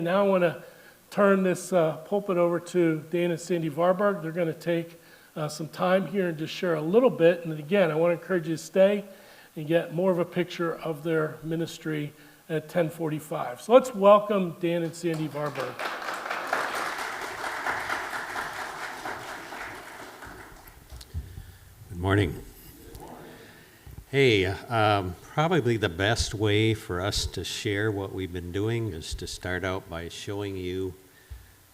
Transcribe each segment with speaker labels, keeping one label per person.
Speaker 1: Now I want to turn this pulpit over to Dan and Sandy Varberg. They're going to take some time here and just share a little bit. And again, I want to encourage you to stay and get more of a picture of their ministry at 10:45. So let's welcome Dan and Sandy Varberg.
Speaker 2: Good morning. Hey, probably the best way for us to share what we've been doing is to start out by showing you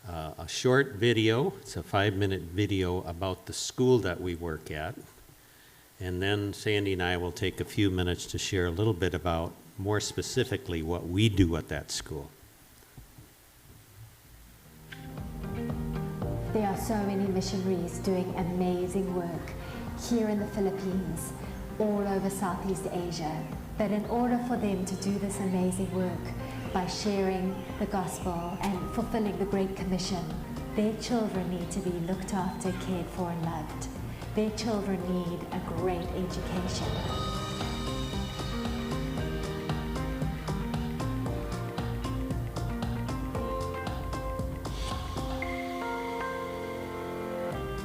Speaker 2: a short video. It's a 5-minute video about the school that we work at. And then Sandy and I will take a few minutes to share a little bit about, more specifically, what we do at that school.
Speaker 3: There are so many missionaries doing amazing work here in the Philippines, all over Southeast Asia. But in order for them to do this amazing work by sharing the gospel and fulfilling the Great Commission, their children need to be looked after, cared for, and loved. Their children need a great education.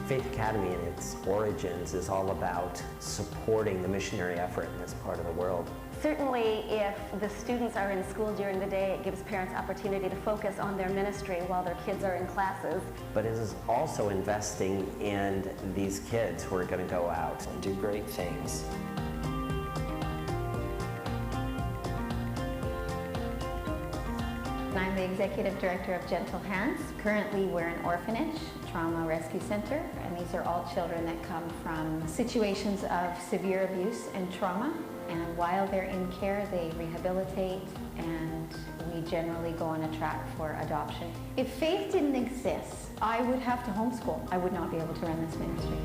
Speaker 4: Faith Academy in its origins is all about supporting the missionary effort in this part of the world.
Speaker 5: Certainly, if the students are in school during the day, it gives parents opportunity to focus on their ministry while their kids are in classes.
Speaker 4: But it is also investing in these kids who are going to go out and do great things.
Speaker 6: I'm the Executive Director of Gentle Hands. Currently, we're an orphanage, trauma rescue center, and these are all children that come from situations of severe abuse and trauma. And while they're in care, they rehabilitate, and we generally go on a track for adoption. If faith didn't exist, I would have to homeschool. I would not be able to run this ministry.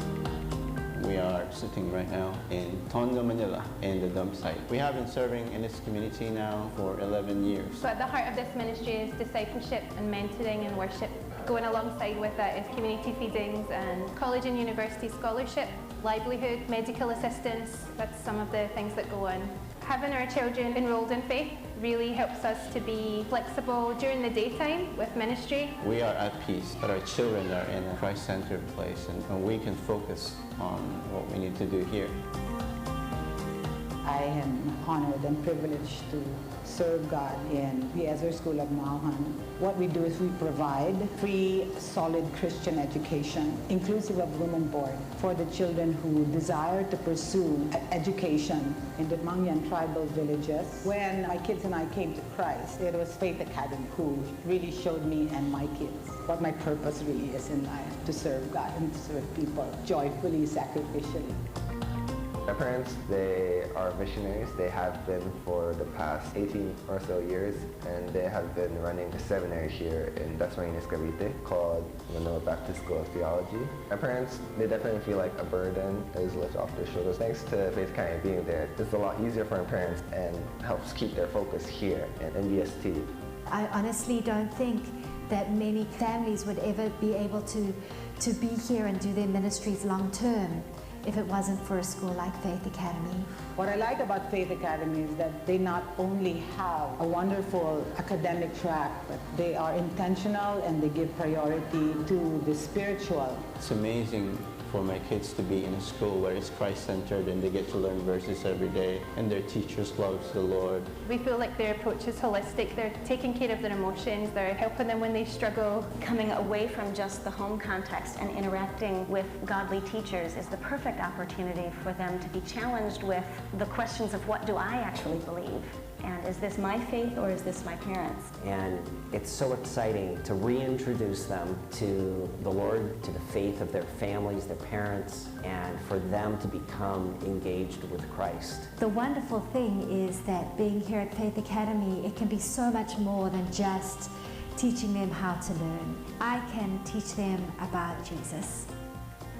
Speaker 7: We are sitting right now in Tondo, Manila, in the dump site. We have been serving in this community now for 11 years.
Speaker 8: So at the heart of this ministry is discipleship and mentoring and worship. Going alongside with that is community feedings and college and university scholarship, livelihood, medical assistance. That's some of the things that go on. Having our children enrolled in faith really helps us to be flexible during the daytime with ministry.
Speaker 7: We are at peace, but our children are in a Christ-centered place, and we can focus on what we need to do here.
Speaker 9: I am honored and privileged to serve God in the Ezra School of Mahan. What we do is we provide free, solid Christian education, inclusive of room and board, for the children who desire to pursue education in the Mangyan tribal villages. When my kids and I came to Christ, it was Faith Academy who really showed me and my kids what my purpose really is in life, to serve God and to serve people joyfully, sacrificially.
Speaker 10: My parents, they are missionaries. They have been for the past 18 or so years, and they have been running a seminary here in Dasmariñas, Cavite called Manila Baptist School of Theology. My parents, they definitely feel like a burden is lifted off their shoulders. Thanks to Faith Academy being there, it's a lot easier for my parents and helps keep their focus here in NBST.
Speaker 3: I honestly don't think that many families would ever be able to be here and do their ministries long term if it wasn't for a school like Faith Academy.
Speaker 9: What I like about Faith Academy is that they not only have a wonderful academic track, but they are intentional and they give priority to the spiritual.
Speaker 7: It's amazing for my kids to be in a school where it's Christ-centered and they get to learn verses every day, and their teachers love the Lord.
Speaker 8: We feel like their approach is holistic. They're taking care of their emotions. They're helping them when they struggle.
Speaker 5: Coming away from just the home context and interacting with godly teachers is the perfect opportunity for them to be challenged with the questions of what do I actually believe? And is this my faith or is this my parents'?
Speaker 4: And it's so exciting to reintroduce them to the Lord, to the faith of their families, their parents, and for them to become engaged with Christ.
Speaker 3: The wonderful thing is that being here at Faith Academy, it can be so much more than just teaching them how to learn. I can teach them about Jesus.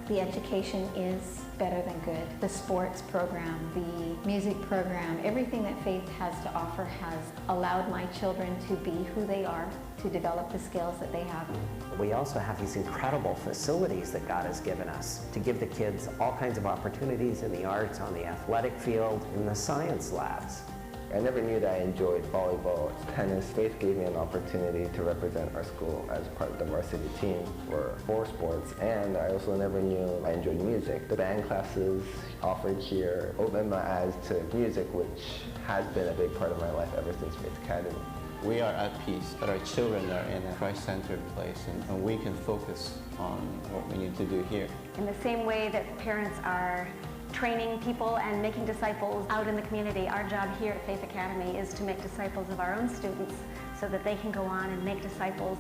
Speaker 6: The education is better than good. The sports program, the music program, everything that Faith has to offer has allowed my children to be who they are, to develop the skills that they have.
Speaker 4: We also have these incredible facilities that God has given us to give the kids all kinds of opportunities in the arts, on the athletic field, in the science labs.
Speaker 10: I never knew that I enjoyed volleyball, tennis. Faith gave me an opportunity to represent our school as part of the varsity team for 4 sports, and I also never knew I enjoyed music. The band classes offered here opened my eyes to music, which has been a big part of my life ever since Faith Academy.
Speaker 7: We are at peace, that our children are in a Christ-centered place, and we can focus on what we need to do here.
Speaker 5: In the same way that parents are training people and making disciples out in the community, our job here at Faith Academy is to make disciples of our own students so that they can go on and make disciples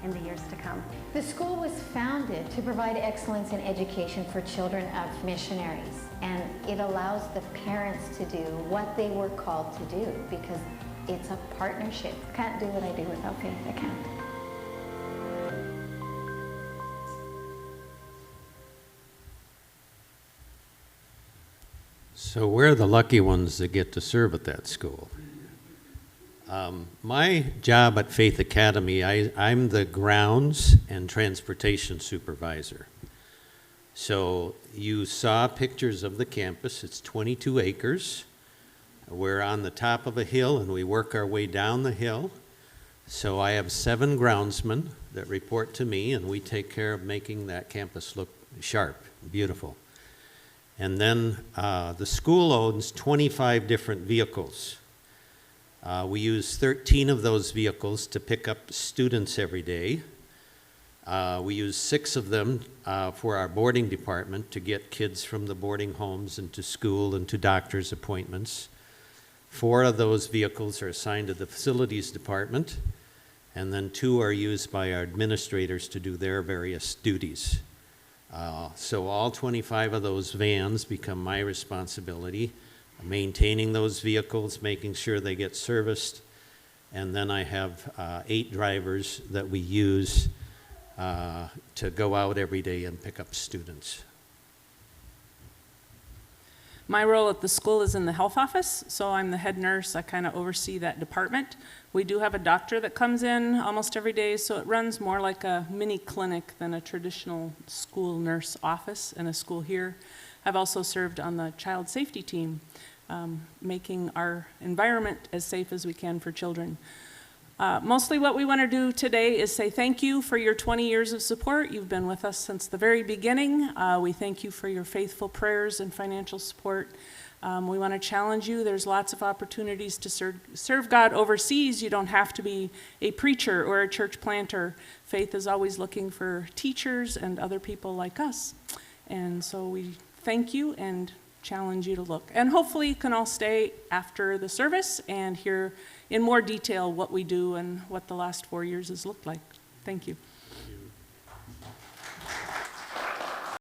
Speaker 5: in the years to come.
Speaker 6: The school was founded to provide excellence in education for children of missionaries, and it allows the parents to do what they were called to do because it's a partnership. Can't do what I do without Faith. I can't.
Speaker 2: So we're the lucky ones that get to serve at that school. My job at Faith Academy, I'm the grounds and transportation supervisor. So you saw pictures of the campus. It's 22 acres. We're on the top of a hill and we work our way down the hill. So I have 7 groundsmen that report to me, and we take care of making that campus look sharp, beautiful. And then the school owns 25 different vehicles. We use 13 of those vehicles to pick up students every day. We use 6 of them for our boarding department to get kids from the boarding homes into school and to doctor's appointments. 4 of those vehicles are assigned to the facilities department, and then 2 are used by our administrators to do their various duties. So all 25 of those vans become my responsibility, maintaining those vehicles, making sure they get serviced, and then I have 8 drivers that we use to go out every day and pick up students.
Speaker 11: My role at the school is in the health office, so I'm the head nurse. I kind of oversee that department. We do have a doctor that comes in almost every day, so it runs more like a mini clinic than a traditional school nurse office in a school here. I've also served on the child safety team, making our environment as safe as we can for children. Mostly what we want to do today is say thank you for your 20 years of support. You've been with us since the very beginning. We thank you for your faithful prayers and financial support. We want to challenge you. There's lots of opportunities to serve God overseas. You don't have to be a preacher or a church planter. Faith is always looking for teachers and other people like us. And so we thank you and challenge you to look. And hopefully you can all stay after the service and hear in more detail what we do and what the last 4 years has looked like. Thank you.